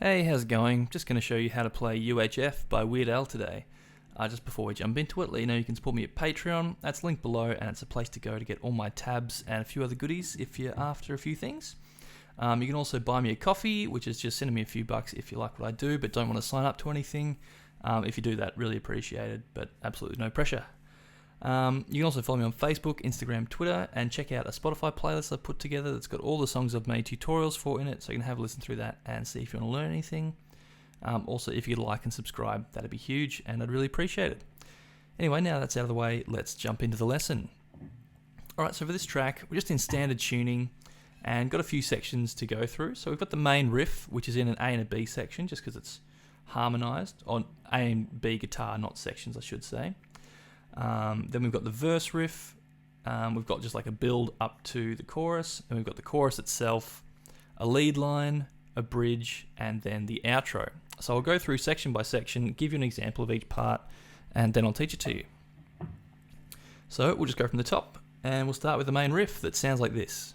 Hey, how's it going? Just going to show you how to play UHF by Weird Al today. Just before we jump into it, let you know you can support me at Patron. That's linked below, and it's a place to go to get all my tabs and a few other goodies if you're after a few things. You can also buy me a coffee, which is just sending me a few bucks if you like what I do, but don't want to sign up to anything. If you do that, really appreciated, but absolutely no pressure. You can also follow me on Facebook, Instagram, Twitter, and check out a Spotify playlist I've put together that's got all the songs I've made tutorials for in it, so you can have a listen through that and see if you want to learn anything. Also, if you could like and subscribe, that'd be huge, and I'd really appreciate it. Anyway, now that's out of the way, let's jump into the lesson. Alright, so for this track, we're just in standard tuning, and got a few sections to go through. So we've got the main riff, which is in an A and a B section, just because it's harmonized, on A and B guitar, not sections, I should say. Then we've got the verse riff, we've got just like a build up to the chorus, and we've got the chorus itself, a lead line, a bridge, and then the outro. So I'll go through section by section, give you an example of each part, and then I'll teach it to you. So we'll just go from the top, and we'll start with the main riff that sounds like this.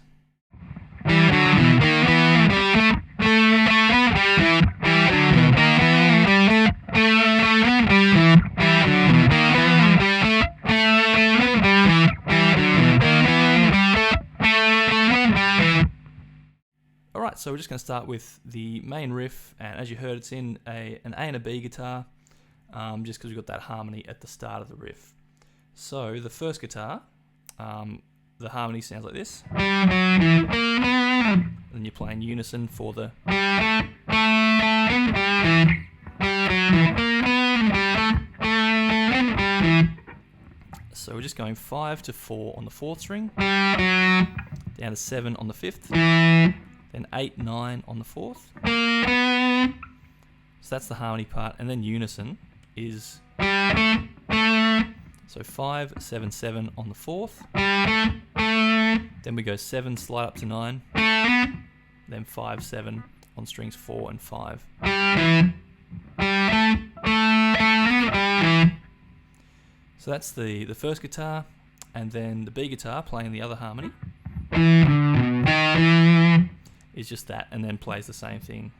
Alright, so we're just going to start with the main riff, and as you heard, it's in an A and a B guitar, just because we've got that harmony at the start of the riff. So the first guitar, the harmony sounds like this, and then you play in unison for the... So we're just going 5 to 4 on the 4th string, down to 7 on the 5th, then 8, 9 on the 4th. So that's the harmony part, and then unison is so 5, 7, 7 on the 4th. Then we go 7, slide up to 9, then 5, 7 on strings 4 and 5. So that's the first guitar, and then the B guitar playing the other harmony is just that, and then plays the same thing.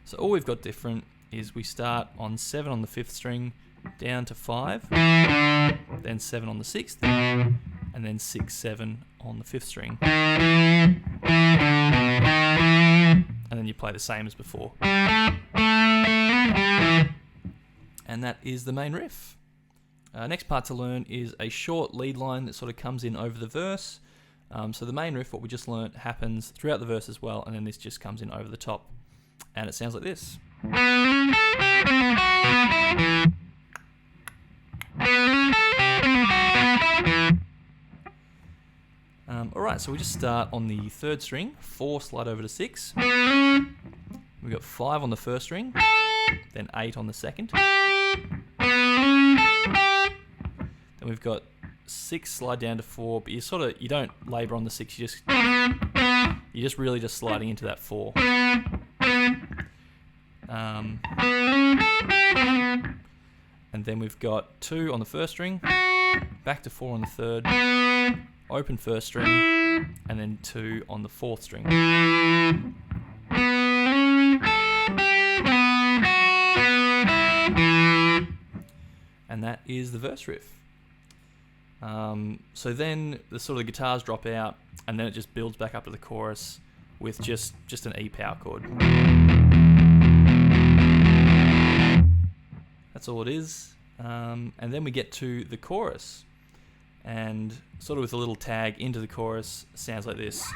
So all we've got different is we start on 7 on the 5th string, down to 5, then 7 on the 6th, and then 6, 7 on the 5th string. And then you play the same as before. And that is the main riff. Next part to learn is a short lead line that sort of comes in over the verse. So the main riff, what we just learnt, happens throughout the verse as well, and then this just comes in over the top. And it sounds like this. Alright, so we just start on the 3rd string, 4 slide over to 6. We've got 5 on the 1st string, then 8 on the 2nd. Then we've got 6 slide down to 4, but you don't labour on the 6, you're just really just sliding into that 4. And then we've got 2 on the 1st string, back to 4 on the 3rd, open 1st string, and then 2 on the 4th string. And that is the verse riff. So then the sort of the guitars drop out, and then it just builds back up to the chorus with just an E power chord. That's all it is. And then we get to the chorus, and sort of with a little tag into the chorus, sounds like this.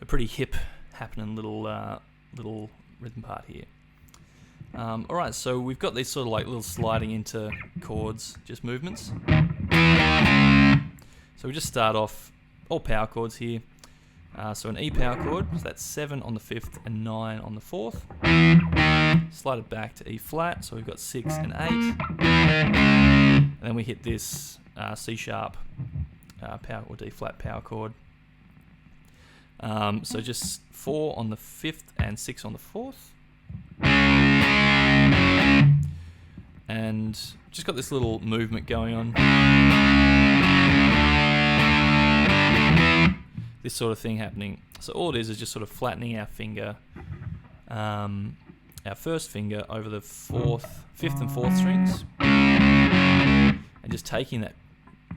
Pretty hip happening little rhythm part here. Alright, so we've got these sort of like little sliding into chords, just movements. So we just start off all power chords here. So an E power chord, so that's 7 on the 5th and 9 on the 4th. Slide it back to E flat, so we've got 6 and 8. And then we hit this C sharp power or D flat power chord. So just 4 on the 5th and 6 on the 4th. And just got this little movement going on. This sort of thing happening. So all it is just sort of flattening our finger, our first finger over the 5th and 4th strings, and just taking that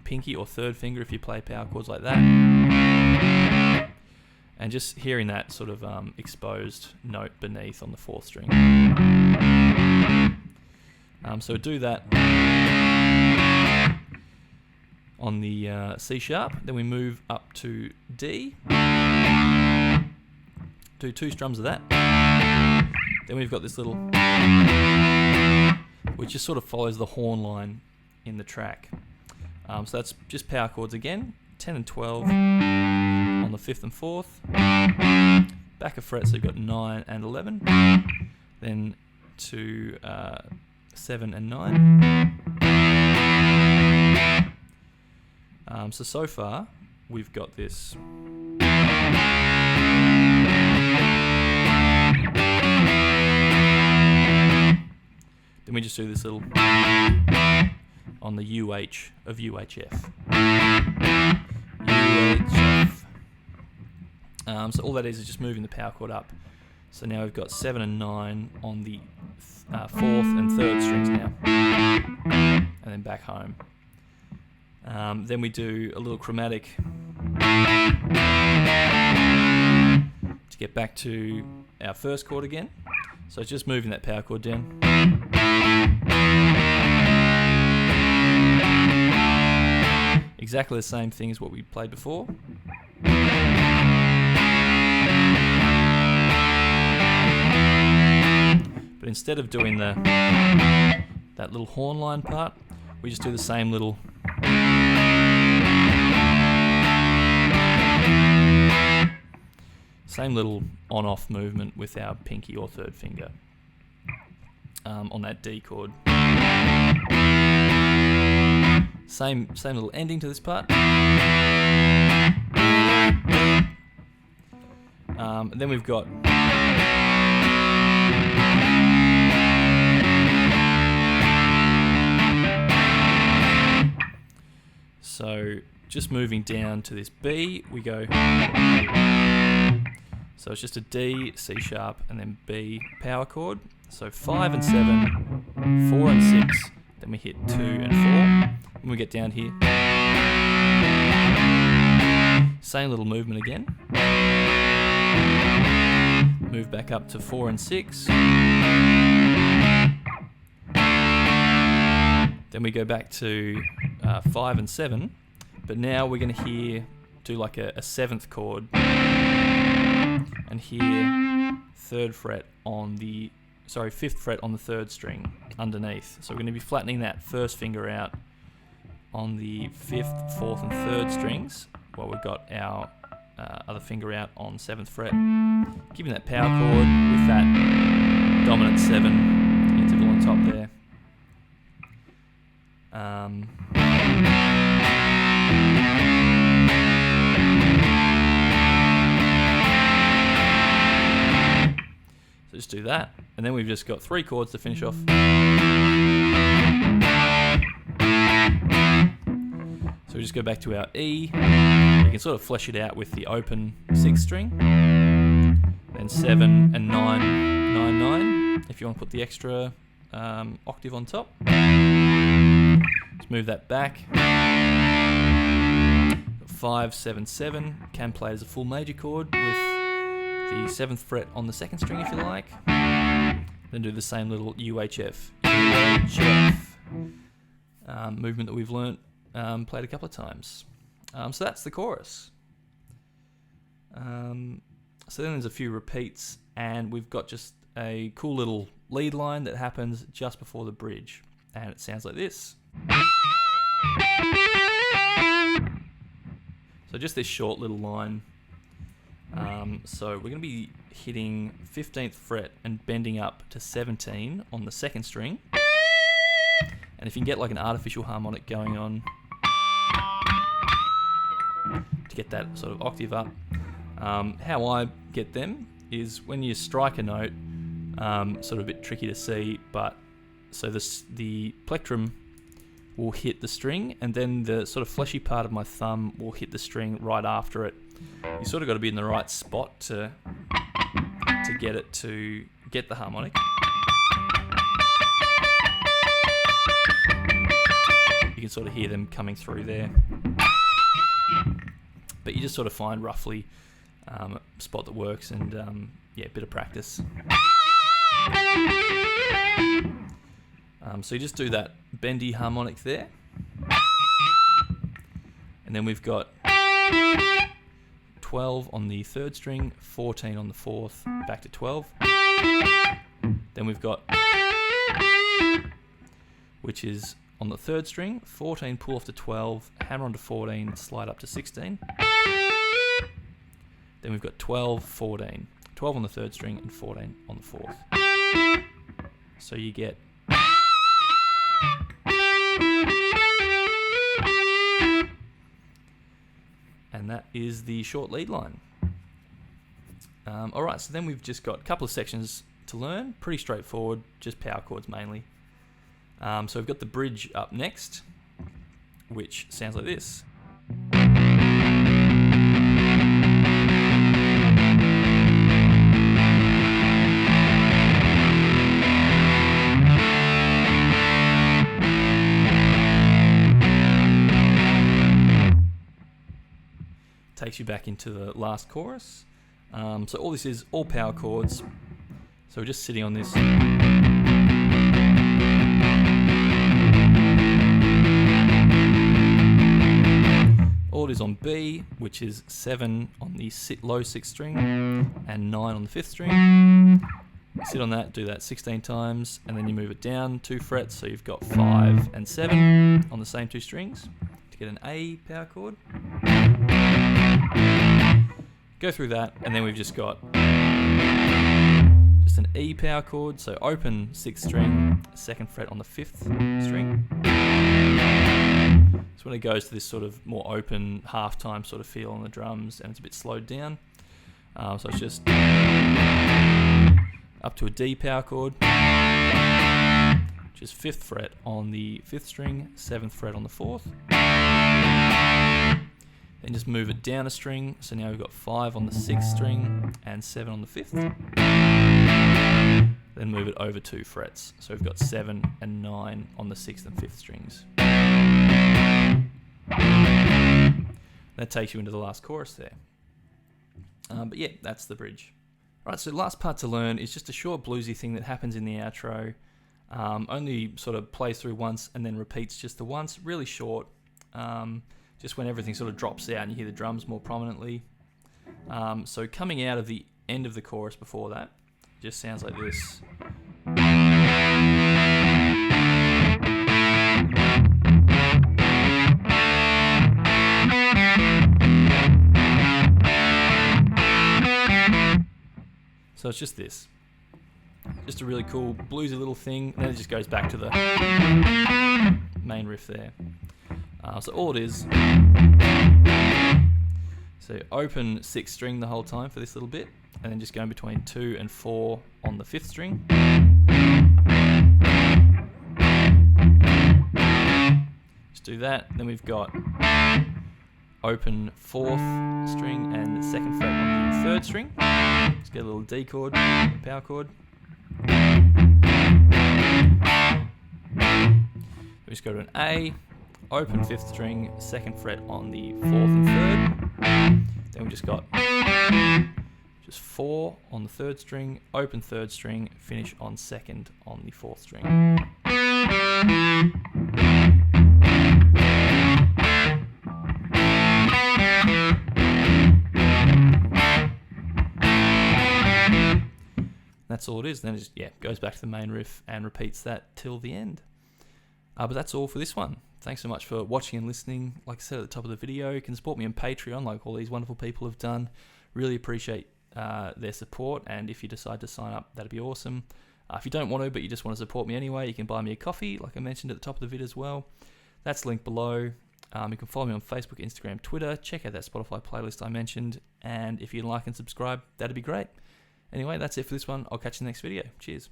pinky or third finger if you play power chords like that, and just hearing that sort of exposed note beneath on the 4th string. So do that on the C sharp, then we move up to D, do 2 strums of that, then we've got this little, which just sort of follows the horn line in the track. So that's just power chords again, 10 and 12 on the 5th and 4th, back a fret, so you've got 9 and 11, then to 7 and 9. So far, we've got this. Then we just do this little on the UH of UHF. UHF. So all that is just moving the power chord up. So now we've got 7 and 9 on the 4th and 3rd strings now. And then back home. Then we do a little chromatic to get back to our first chord again. So it's just moving that power chord down. Exactly the same thing as what we played before. But instead of doing that little horn line part, we just do the same little on-off movement with our pinky or third finger on that D chord. Same little ending to this part. And then we've got so just moving down to this B, we go. So it's just a D, C sharp, and then B power chord. So 5 and 7, 4 and 6, then we hit 2 and 4. When we get down here, same little movement again. Move back up to 4 and 6. Then we go back to 5 and 7, but now we're going to do like a 7th chord, and here 5th fret on the 3rd string underneath. So we're going to be flattening that first finger out on the 5th, 4th and 3rd strings, while we've got our other finger out on 7th fret, giving that power chord with that dominant 7 interval on top there. So just do that, and then we've just got 3 chords to finish off. So we just go back to our E. You can sort of flesh it out with the open 6th string, then 7 and 9, 9, 9. If you want to put the extra octave on top, just move that back. 5, 7, 7. Can play as a full major chord with the 7th fret on the 2nd string if you like. Then do the same little UHF movement that we've learnt, played a couple of times. So that's the chorus. So then there's a few repeats, and we've got just a cool little lead line that happens just before the bridge, and it sounds like this. So just this short little line So we're going to be hitting 15th fret and bending up to 17 on the second string. And if you can get like an artificial harmonic going on to get that sort of octave up, how I get them is when you strike a note, sort of a bit tricky to see, but so the plectrum will hit the string, and then the sort of fleshy part of my thumb will hit the string right after it. You sort of got to be in the right spot to get it to get the harmonic. You can sort of hear them coming through there, but you just sort of find roughly a spot that works, and yeah, a bit of practice. So you just do that bendy harmonic there, and then we've got 12 on the third string, 14 on the fourth, back to 12. Then we've got, which is on the third string, 14 pull off to 12, hammer onto 14, slide up to 16. Then we've got 12, 14, 12 on the third string and 14 on the fourth. So you get and that is the short lead line. Alright, so then we've just got a couple of sections to learn, pretty straightforward, just power chords mainly. So we've got the bridge up next, which sounds like this. Takes you back into the last chorus. So all this is all power chords. So we're just sitting on this. All it is on B, which is 7 on the low 6th string and 9 on the 5th string. Sit on that, do that 16 times, and then you move it down 2 frets, so you've got 5 and 7 on the same 2 strings to get an A power chord. Go through that, and then we've just got just an E power chord, so open 6th string, 2nd fret on the 5th string. So when it goes to this sort of more open half-time sort of feel on the drums, and it's a bit slowed down, so it's just up to a D power chord, which is 5th fret on the 5th string, 7th fret on the 4th. Then just move it down a string, so now we've got 5 on the 6th string and 7 on the 5th. Then move it over 2 frets, so we've got 7 and 9 on the 6th and 5th strings. That takes you into the last chorus there. But yeah, that's the bridge. Alright, so the last part to learn is just a short bluesy thing that happens in the outro. Only sort of plays through once and then repeats just the once, really short. Just when everything sort of drops out and you hear the drums more prominently. So coming out of the end of the chorus before that, just sounds like this. So it's just this. Just a really cool bluesy little thing, and then it just goes back to the main riff there. So all it is, so open 6th string the whole time for this little bit, and then just going between 2 and 4 on the 5th string. Just do that, then we've got open 4th string and 2nd fret on the 3rd string. Just get a little D chord, power chord. We just go to an A, open 5th string, 2nd fret on the 4th and 3rd. Then we just got just 4 on the 3rd string, open 3rd string, finish on 2nd on the 4th string. That's all it is. Then it just goes back to the main riff and repeats that till the end. But that's all for this one. Thanks so much for watching and listening. Like I said at the top of the video, you can support me on Patreon like all these wonderful people have done. Really appreciate their support, and if you decide to sign up, that'd be awesome. If you don't want to, but you just want to support me anyway, you can buy me a coffee, like I mentioned at the top of the vid as well. That's linked below. You can follow me on Facebook, Instagram, Twitter. Check out that Spotify playlist I mentioned, and if you like and subscribe, that'd be great. Anyway, that's it for this one. I'll catch you in the next video. Cheers.